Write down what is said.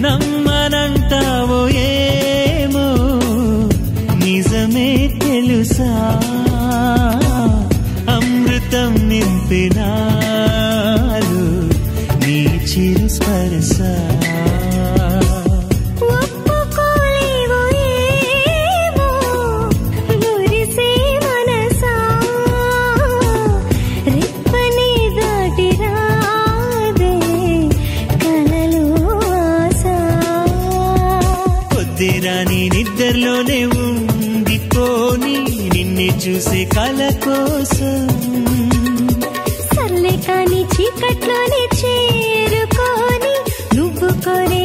నమ్మనంటావో ఏమో నిజమే తెలుసా అమృతం నింపినారు నీ చిరు స్పర్శ రాని నిద్రలోనే ఉండిపోని నిన్నే చూసే కల కోసం సర్లే కాని చీకట్లోనే చేరుకోని నువ్వు కోరే